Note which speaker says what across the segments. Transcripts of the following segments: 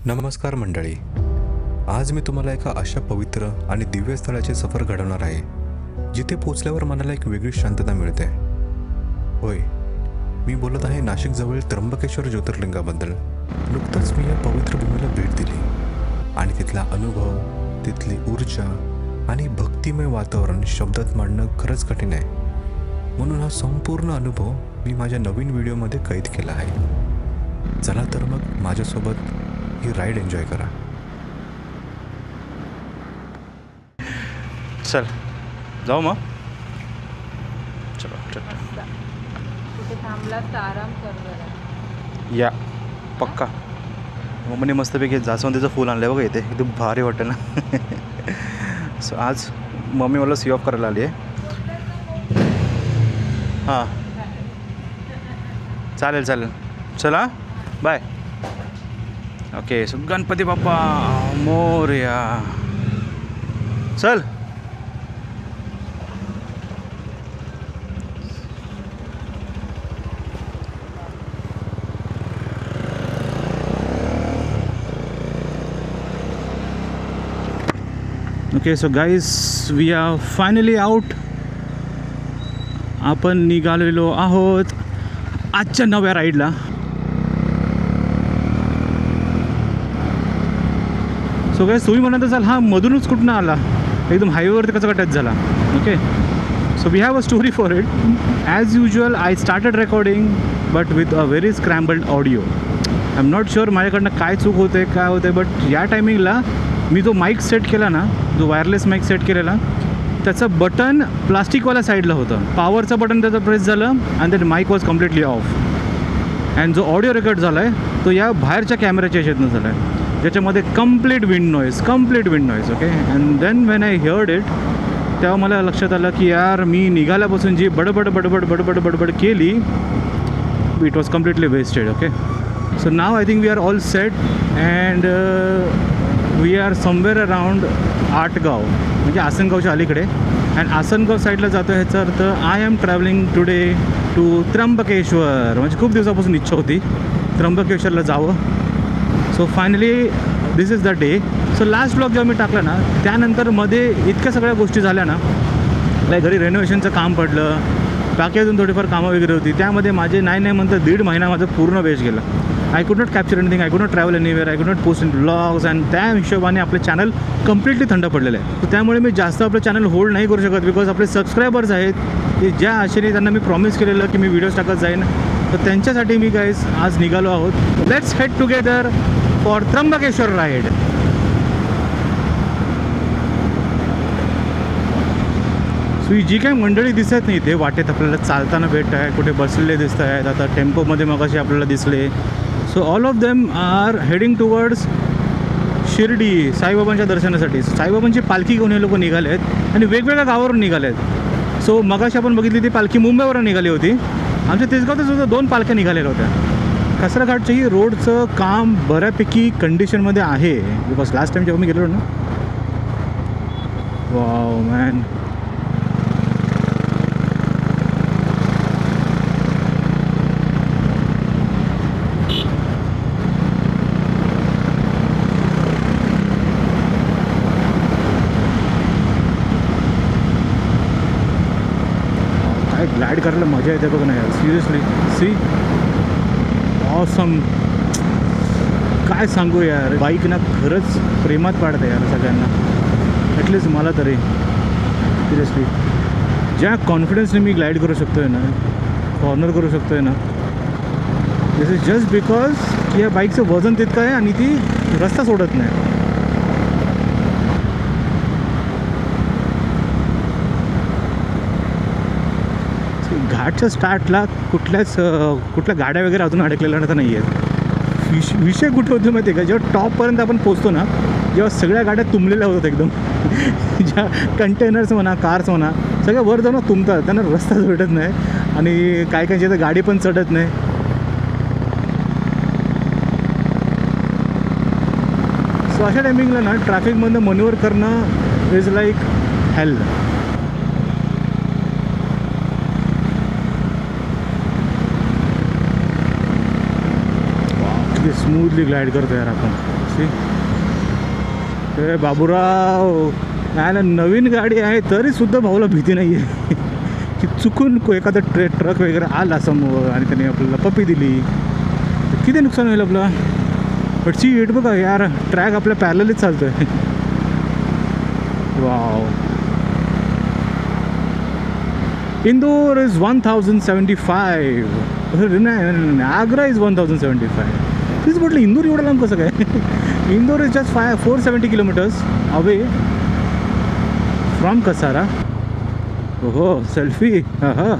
Speaker 1: नमस्कार मंडळी. आज मी तुम्हाला एका अशा पवित्र आणि दिव्य स्थळाचे सफर घडवणार आहे जिथे पोचल्यावर मनाला एक वेगळी शांतता मिळते. होय, मी बोलत आहे नाशिकजवळील त्र्यंबकेश्वर ज्योतिर्लिंगाबद्दल. नुकतंच मी या पवित्र भूमीला भेट दिली आणि तिथला अनुभव, तिथली ऊर्जा आणि भक्तिमय वातावरण शब्दात मांडणं खरंच कठीण आहे. म्हणून हा संपूर्ण अनुभव मी माझ्या नवीन व्हिडिओमध्ये कैद केला आहे. चला तर मग माझ्यासोबत ही राईड एन्जॉय करा.
Speaker 2: चल जाऊ मग. चलो चल
Speaker 3: कुठे थांबलास तर आराम कर जरा.
Speaker 2: या पक्का. मम्मीने मस्तपैकी जास्वंदीचं फूल आणलं बघा इथे, एकदम भारी वाटतं ना. सो आज मम्मी मला सी ऑफ करायला आली आहे. हां चालेल चालेल, चला bye. Okay, so Ganpati Bappa Morya. चल. Okay so guys, we are finally out. आपण निघालेलो आहोत आजच्या नव्या राईडला. सो गाईज, तुम्ही म्हणत असाल हा मधूनच कुठनं आला, एकदम हायवेवरती कसं टच झाला. Okay, so we have a story for it. As usual I started recording but with a very scrambled audio. I am not sure माझ्याकडनं काय चूक होते काय होते, बट या टायमिंगला मी जो माईक सेट केला ना, जो वायरलेस माईक सेट केलेला, त्याचं बटन प्लास्टिकवाल्या साईडला होतं. पॉवरचं बटन त्याचं प्रेस झालं and that mic was completely off. And जो ऑडिओ रेकॉर्ड झाला आहे तो या बाहेरच्या कॅमेऱ्याच्या ह्याच्यातनं झाला आहे, ज्याच्यामध्ये complete wind noise. Okay, and then when I heard it, तेव्हा मला लक्षात आलं की यार मी निघाल्यापासून जी बडबड केली, it was completely wasted. Okay, so now I think we are all set and we are somewhere around Atgaon, म्हणजे आसनगावच्या अलीकडे. अँड आसनगाव साईडला जातो ह्याचा अर्थ I am travelling today to Trimbakeshwar. म्हणजे खूप दिवसापासून इच्छा होती त्र्यंबकेश्वरला जावं. So finally this is the day. So last blog जेव्हा मी टाकला ना, त्यानंतर मध्ये इतक्या सगळ्या गोष्टी झाल्या ना, लाईक घरी रेनोव्हेशनचं काम पडलं, बाकी अजून थोडीफार कामं वगैरे होती. त्यामध्ये माझे नाही म्हणतं 1.5 महिना माझं पूर्ण वेस्ट गेला. I could not capture anything, I could not travel anywhere, I could not post in blogs. And त्या हिशोबाने आपलं चॅनल कम्प्लिटली थंड पडलेलं आहे. तर त्यामुळे मी जास्त आपलं चॅनल होल्ड नाही करू शकत, बिकॉज आपले सबस्क्रायबर्स आहेत की ज्या आशेने त्यांना मी प्रॉमिस केलेलं की मी व्हिडिओज टाकत जाईन, तर त्यांच्यासाठी मी गाईज आज निघालो आहोत. Let's head together for Trimbakeshwar ride. So ही जी काही मंडळी दिसत नाही ते वाटेत आपल्याला चालताना भेटत आहे, कुठे बसलेले दिसत आहेत, आता टेम्पोमध्ये मगाशी आपल्याला दिसले. So all of them are heading towards Shirdi साईबाबांच्या दर्शनासाठी. साईबाबांची पालखी घेऊन हे लोक निघाले आहेत आणि वेगवेगळ्या गावावरून निघाले आहेत. सो मगाशी आपण बघितली ती पालखी मुंबईवरून निघाली होती. आमच्या तिसगावचं सुद्धा 2 पालख्या निघालेल्या होत्या. कसराघाटच्याही रोडचं काम बऱ्यापैकी कंडिशनमध्ये आहे, बिकॉज लास्ट टाईम जेव्हा मी गेलो ना, वाव मॅन, ग्लाईड करायला मजा येते बघ ना यार. Seriously see awesome. काय सांगू यार, बाईक ना खरंच प्रेमात पाडते यार सगळ्यांना, ॲटलिस्ट मला तरी. सिरियसली ज्या कॉन्फिडन्सने मी ग्लाईड करू शकतो आहे ना, कॉर्नर करू शकतो आहे ना, दिस इज जस्ट बिकॉज की या बाईकचं वजन तितकं आहे आणि ती रस्ता सोडत नाही. घाटच्या स्टार्टला कुठल्या गाड्या वगैरे अजून अडकलेल्या तर नाही आहेत. विषय कुठे होतो माहिती आहे का, जेव्हा टॉपपर्यंत आपण पोचतो ना, जेव्हा सगळ्या गाड्या तुंबलेल्या होतात एकदम, ज्या कंटेनर्स म्हणा, कार्स म्हणा, सगळ्या वर जाऊन तुंबतात, त्यांना रस्ताच भेटत नाही आणि काय तर गाडी पण चढत नाही. सो अशा टायमिंगला ना ट्रॅफिकमधनं मॅन्युव्हर करणं इज लाईक हेल. किती स्मूथली ग्लाईड करतो यार आपण. सी ते बाबूराव नाही ना, नवीन गाडी आहे तरी सुद्धा भाऊला भीती नाही आहे की चुकून एखादा ट्रक वगैरे आला समोर आणि त्याने आपल्याला पप्पी दिली तर किती नुकसान होईल आपलं. बट सी इट बघा यार, ट्रॅक आपल्या पॅरललीच चालतो आहे. वाव. इंदोर इज 1075. नाही, आग्रा इज 1075. तीच म्हटलं इंदोर एवढं लांब कसं काय. Indore is just 470 kilometres away from Kasara. ओहो, सेल्फी. हां हां.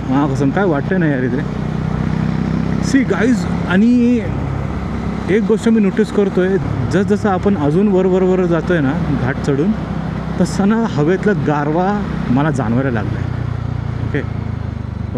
Speaker 2: हां, कसं काय वाटतं ना यार इथे. सी गाईज, आणि एक गोष्ट मी नोटीस करतो आहे, जसजसं आपण अजून वर जातो आहे ना घाट चढून, तसं ना हवेतलं गारवा मला जाणवायला लागला आहे. Okay.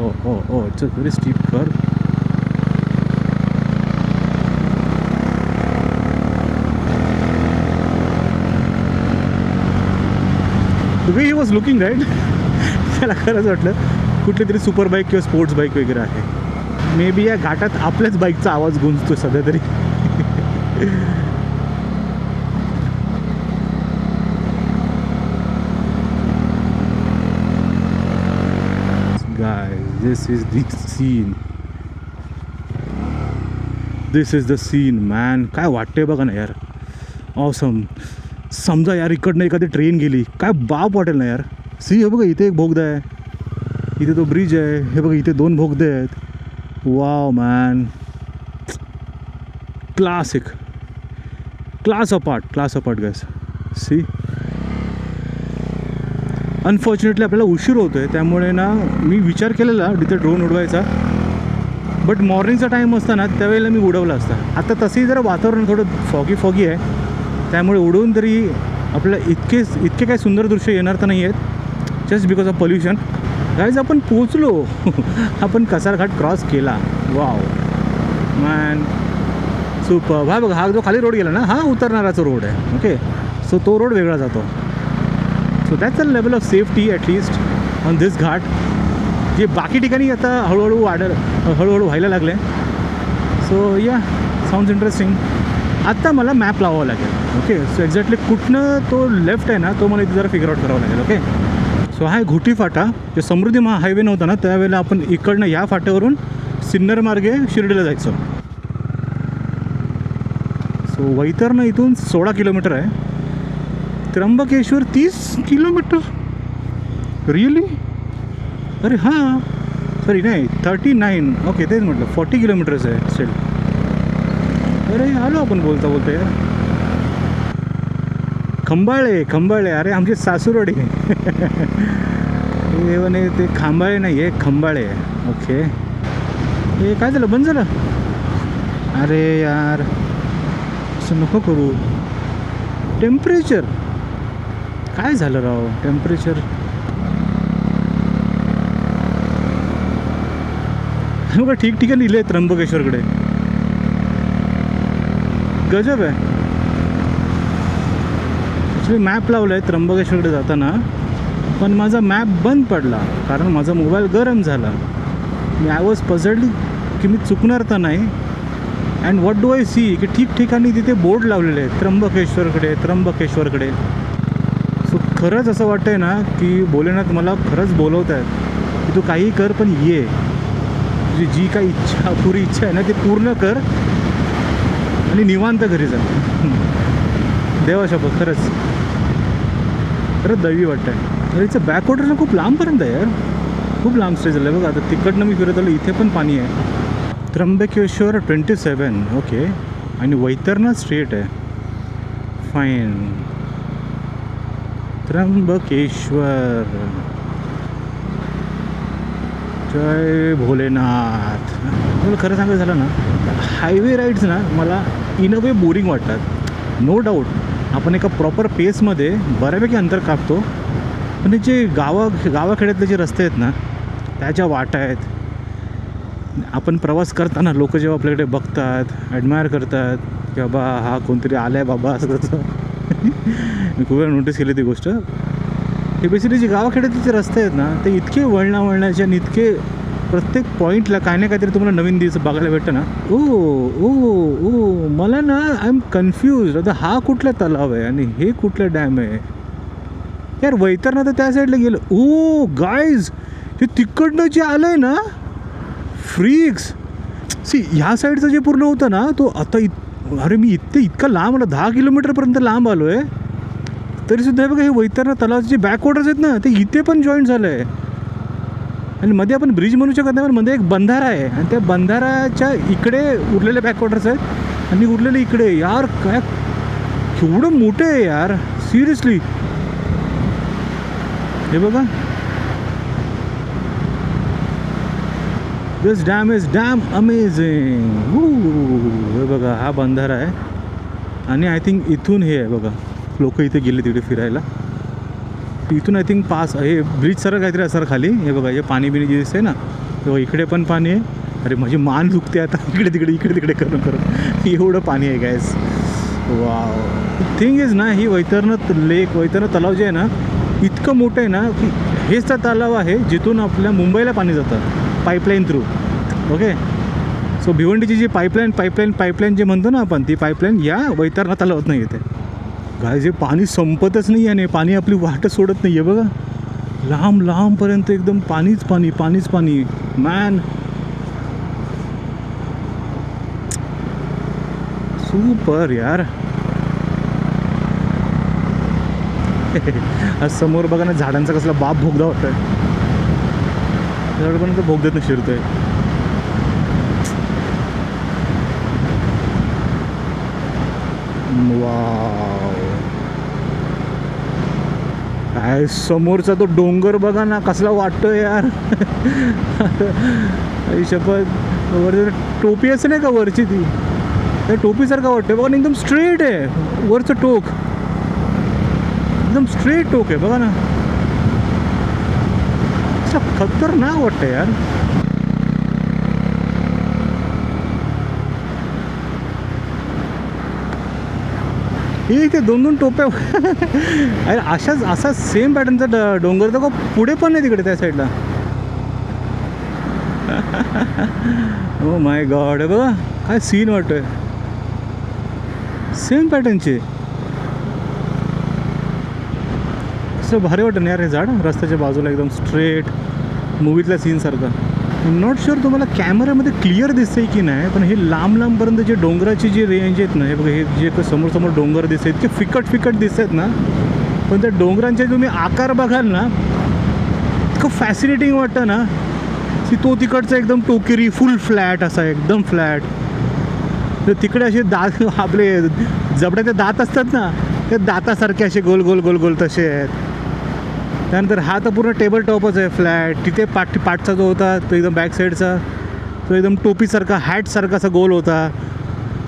Speaker 2: Oh oh oh it's a very steep curve. The way he was looking right, त्याला खरंच वाटलं कुठली तरी सुपर बाईक किंवा स्पोर्ट्स बाईक वगैरे आहे. मे बी या घाटात आपल्याच बाईकचा आवाज गुंजतो सध्या तरी. Guys, this is the scene. This is the scene, man. काय वाटतंय बघा ना यार. ऑसम. समजा यार इकडनं एखादी ट्रेन गेली, काय बाप वाटेल ना यार. सी, हे बघा इथे एक बोगदा आहे, इथे तो ब्रिज आहे, हे बघा इथे 2 बोगदे आहेत. Wow man, classic, class apart guys. See, unfortunately आपल्याला उशीर होतो आहे, त्यामुळे ना मी विचार केलेला तिथे ड्रोन उडवायचा, बट मॉर्निंगचा टाईम असता ना त्यावेळेला मी उडवला असता. आता तसंही जरा वातावरण थोडं फॉगी आहे, त्यामुळे उडवून तरी आपल्याला इतके काय सुंदर दृश्य येणार तर नाही आहेत, just because of pollution. Guys, आपण पोचलो. आपण कसारा घाट क्रॉस केला. Wow man, super. हा बघा, हा जो खाली रोड गेला ना, हा उतरणाराचा रोड आहे. ओके, सो तो रोड वेगळा जातो. So that's a level of safety at least on this ghat, जे बाकी ठिकाणी आता हळूहळू व्हायला लागले. सो या, साऊंड्स इंटरेस्टिंग. आत्ता मला मॅप लावावा लागेल. ओके, सो एक्झॅक्टली कुठनं तो लेफ्ट आहे ना, तो मला इथे जरा फिगर आउट करावा लागेल. ओके, सो हा आहे घोटी फाटा. जे समृद्धी हायवे नव्हता ना त्यावेळेला आपण इकडनं या फाट्यावरून सिन्नर मार्गे शिर्डीला जायचो. सो वैतरणं इथून 16 किलोमीटर आहे. त्र्यंबकेश्वर 30 किलोमीटर. रिअली? अरे हां, सॉरी नाही, 39. ओके, तेच म्हटलं 40 किलोमीटर्स आहे स्टिल. अरे आलो आपण बोलता यार. खंबाळे. अरे आमचे सासूरवाडी. हे म्हणे ते खांबाळे नाही आहे, खंबाळे आहे. ओके, हे काय झालं, बंद झालं. अरे यार, असं नको करू. टेम्परेचर काय झालं राव, टेम्परेचर. बघा ठिकठिकाणी लिहिलं आहे त्र्यंबकेश्वरकडे. गजब आहे. ॲक्च्युली मॅप लावला आहे त्र्यंबकेश्वरकडे जाताना, पण माझा मॅप बंद पडला कारण माझा मोबाईल गरम झाला. मी आय वॉज पझल्ड की मी चुकणार तर नाही. And what do I see की ठिकठिकाणी तिथे बोर्ड लावलेले आहेत त्र्यंबकेश्वरकडे. सो खरंच असं वाटतं आहे ना की भोलेनाथ मला खरंच बोलवत आहेत की तू काही कर पण ये. तुझी जी काही पुरी इच्छा आहे ना ती पूर्ण कर आणि निवांत घरी जा. देवा शपथ, खरंच दैवी वाटतं आहे. तर इथं बॅकवॉटरनं खूप लांबपर्यंत आहे यार, खूप लांब स्टे झालं आहे बघा. आता तिकडनं मी फिरत आलो, इथे पण पाणी आहे. त्र्यंबकेश्वर 27. ओके, आणि वैतरणा स्ट्रेट आहे. फाईन. त्र्यंबकेश्वर, जय भोलेनाथ. मला खरं सांगायचं झालं ना, हायवे राईड्स ना मला इन अ वे बोरिंग वाटतात. नो डाऊट आपण एका प्रॉपर पेसमध्ये बऱ्यापैकी अंतर कापतो, पण जे गावाखेड्यातले जे रस्ते आहेत ना त्याच्या वाटा आहेत. आपण प्रवास करताना लोक जेव्हा आपल्याकडे बघतात, ॲडमायर करतात की बाबा हा कोणतरी आला आहे बाबा, असं तसं. मी खूप वेळा नोटीस केली ती गोष्ट. हे बेसिकली जे गावाखेड्यातले जे रस्ते आहेत ना ते इतके वळणाचे आणि इतके प्रत्येक पॉईंटला काही ना काहीतरी तुम्हाला नवीन दिवस बघायला भेटतं ना. ओ ओ ओ मला ना आय एम कन्फ्यूज. आता हा कुठला तलाव आहे आणि हे कुठला डॅम आहे यार. वैतरणा तर त्या साईडला गेलं. ओ गाईज हे तिकडनं जे आलं आहे ना फ्रीक्स. सी ह्या साईडचं जे पूर्ण होतं ना तो आता अरे मी इतका लांब आलो 10 किलोमीटरपर्यंत लांब आलो आहे तरीसुद्धा हे बघा हे वैतरणा तलावाचे जे बॅकवॉटर्स आहेत ना ते इथे पण जॉईंट झालं आहे. आणि मध्ये आपण ब्रिज म्हणू शकत नाही पण मध्ये एक बंधारा आहे आणि त्या बंधाराच्या इकडे उरलेले बॅकवॉटर्स आहेत आणि उरलेले इकडे. यार काय केवढं मोठं आहे यार सिरियसली. हे बघा दिस डॅम इज डॅम अमेझिंग. हे बघा हा बंधारा आहे आणि आय थिंक इथून हे आहे बघा लोक इथे गेले तिकडे फिरायला. इथून आय थिंक पास हे ब्रिज सारखं काहीतरी असणार खाली. हे बघा हे पाणी बिणी जे दिसतंय ना तेव्हा इकडे पण पाणी आहे. अरे माझी मान दुखते आता इकडे तिकडे करून एवढं पाणी आहे गॅस. वाव थिंग इज ना ही वैतरणा लेक वैतरणा तलाव जे आहे ना इतकं मोठं आहे ना की हेच तर तलाव आहे जिथून आपल्या मुंबईला पाणी जातं पाईपलाईन थ्रू. ओके सो भिवंडीची जी पाईपलाईन जे म्हणतो ना आपण ती पाईपलाईन या वैतरणा तलावात नाही येते. गाय जे पाणी संपतच नाही आहे पाणी आपली वाटच सोडत नाही आहे बघा. लांबपर्यंत एकदम पाणीच पाणी मॅन. सुपर यार. आज समोर बघा ना झाडांचा कसला बाप भोगदा होतोय. झाडपर्यंत भोगद्यात शिरतोय. वाव काय समोरचा तो डोंगर बघा ना कसला वाटतोय यार. आई शपथ वर टोपी असं नाही का वरची ती त्या टोपीसारखं वाटतंय बघा ना. एकदम स्ट्रेट आहे वरचं टोक एकदम स्ट्रेट टोक आहे बघा ना. असं खतरनाक वाटतंय यार. हे इथे 2 टोप्या. अरे असा सेम पॅटर्नचा डोंगर तर पुढे पण नाही तिकडे त्या साईडला. ओ माय गॉड बघा काय सीन वाटतोय. सेम पॅटर्नचे असं भारी वाटतं यार हे झाड रस्त्याच्या बाजूला एकदम स्ट्रेट मूवीतल्या सीनसारखं. नॉट शुअर तुम्हाला कॅमेऱ्यामध्ये क्लिअर दिसतंय की नाही पण हे लांबपर्यंत जे डोंगराची जी रेंज आहेत ना हे बघा हे जे समोर डोंगर दिसत इतके फिकट दिसत आहेत ना पण त्या डोंगरांचे तुम्ही आकार बघाल ना इतकं फॅसिनेटिंग वाटतं ना की तो तिकडचा एकदम टोकेरी फुल फ्लॅट असा एकदम फ्लॅट. तर तिकडे असे दात आपले जबड्याचे दात असतात ना ते दातासारखे असे गोल तसे आहेत. त्यानंतर हा तर पूर्ण टेबल टॉपच आहे फ्लॅट. तिथे पाठचा जो होता तो एकदम बॅक साईडचा तो एकदम टोपीसारखा हॅटसारखा असा गोल होता.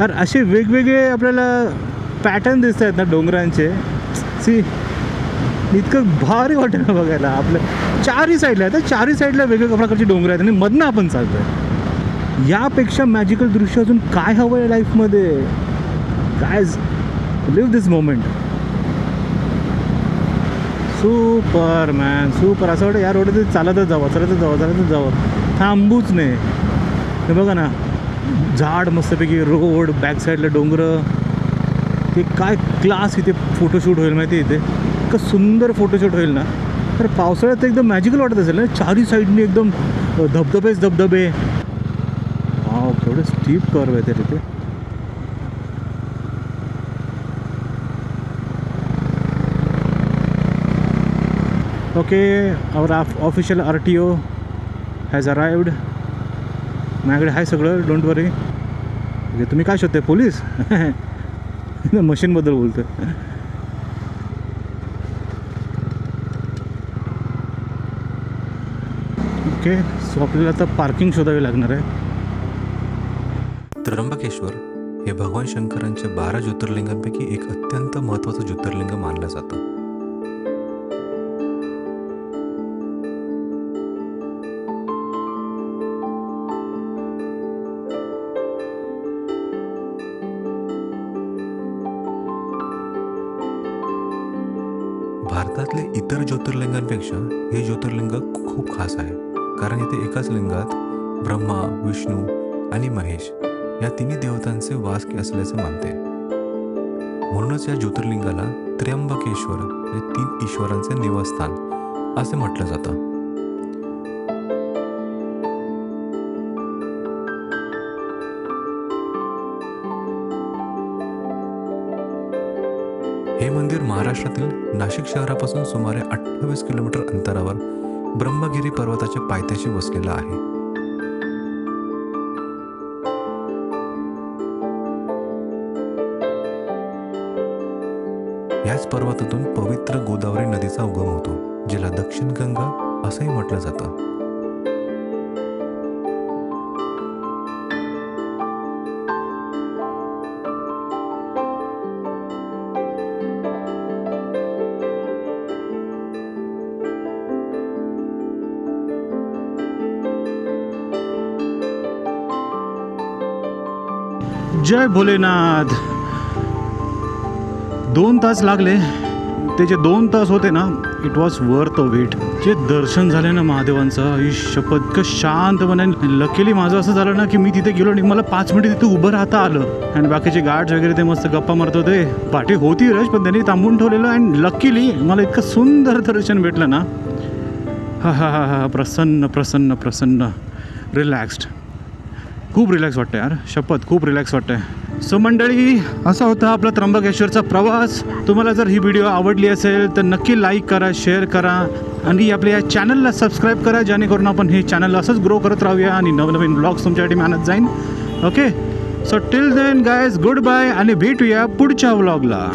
Speaker 2: तर असे वेगवेगळे आपल्याला पॅटर्न दिसत आहेत ना डोंगरांचे. सी इतकं भारी वाटेल ना बघायला. आपल्या चारही साईडला आहे तर चारही साईडला वेगवेगळ्या प्रकारचे डोंगर आहेत आणि मधनं आपण चालतो आहे. यापेक्षा मॅजिकल दृश्य अजून काय हवं आहे लाईफमध्ये. काय लिव्ह दिस मोमेंट. Super man super. असं वाटतं यार एवढं ते चालतच जावं थांबूच नाही. हे बघा ना झाड मस्तपैकी रोड बॅक साईडला डोंगरं. ते काय क्लास इथे फोटोशूट होईल माहिती आहे. इथे इतकं सुंदर फोटोशूट होईल ना. तर पावसाळ्यात एकदम मॅजिकल वाटत असेल ना चारही साईडनी एकदम धबधबे. वाव केवढे स्टीप कर्व आहे तिथे. Okay our official RTO has arrived. माझ्याकडे आहे सगळं डोंट वरी. म्हणजे तुम्ही काय शोधताय पोलीस. मशीनबद्दल बोलतोय. ओके सो आपल्याला आता पार्किंग शोधावी लागणार आहे.
Speaker 1: त्र्यंबकेश्वर हे भगवान शंकरांच्या 12 ज्योतिर्लिंगांपैकी एक अत्यंत महत्त्वाचं ज्योतिर्लिंग मानलं जातं. भारतातले इतर ज्योतिर्लिंगांपेक्षा हे ज्योतिर्लिंग खूप खास आहे कारण इथे एकाच लिंगात ब्रह्मा, विष्णू आणि महेश या तिन्ही देवतांचे वास असल्याचे मानते. म्हणूनच या ज्योतिर्लिंगाला त्र्यंबकेश्वर म्हणजे 3 ईश्वरांचे निवासस्थान असे म्हटलं जातं. हे मंदिर महाराष्ट्रातील नाशिक शहरापासून सुमारे 28 किलोमीटर अंतरावर ब्रह्मगिरी पर्वताच्या पायथ्याशी वसलेलं आहे. याच पर्वतातून पवित्र गोदावरी नदीचा उगम होतो, जिला दक्षिण गंगा असंही म्हटलं जातं.
Speaker 2: जय भोलेनाथ. 2 तास लागले. ते जे 2 तास होते ना, it was worth a wait. जे दर्शन झाले ना महादेवांचं, ही शपथ, इतकं शांतपणे. लकीली माझं असं झालं ना की मी तिथे गेलो आणि मला 5 मिनिटं तिथे उभं राहता आलं. आणि बाकीचे गार्ड्स वगैरे ते मस्त गप्पा मारत होते. पाठी होती रश, पण त्यांनी थांबून ठेवलेलं. अँड लकीली मला इतकं सुंदर दर्शन भेटलं ना. हा हा हा हा, प्रसन्न प्रसन्न प्रसन्न, रिलॅक्स्ड. खूप रिलॅक्स वाटतं यार, शपथ खूप रिलॅक्स वाटतं आहे. सो मंडळी, असा होता आपला त्र्यंबकेश्वरचा प्रवास. तुम्हाला जर ही व्हिडिओ आवडली असेल तर नक्की लाईक करा, शेअर करा आणि आपल्या या चॅनलला सबस्क्राईब करा, जेणेकरून आपण हे चॅनल असंच ग्रो करत राहूया आणि नवनवीन ब्लॉग्स तुमच्यासाठी मिळत जाईन. Okay, so till then guys, goodbye आणि भेटूया पुढच्या व्लॉगला.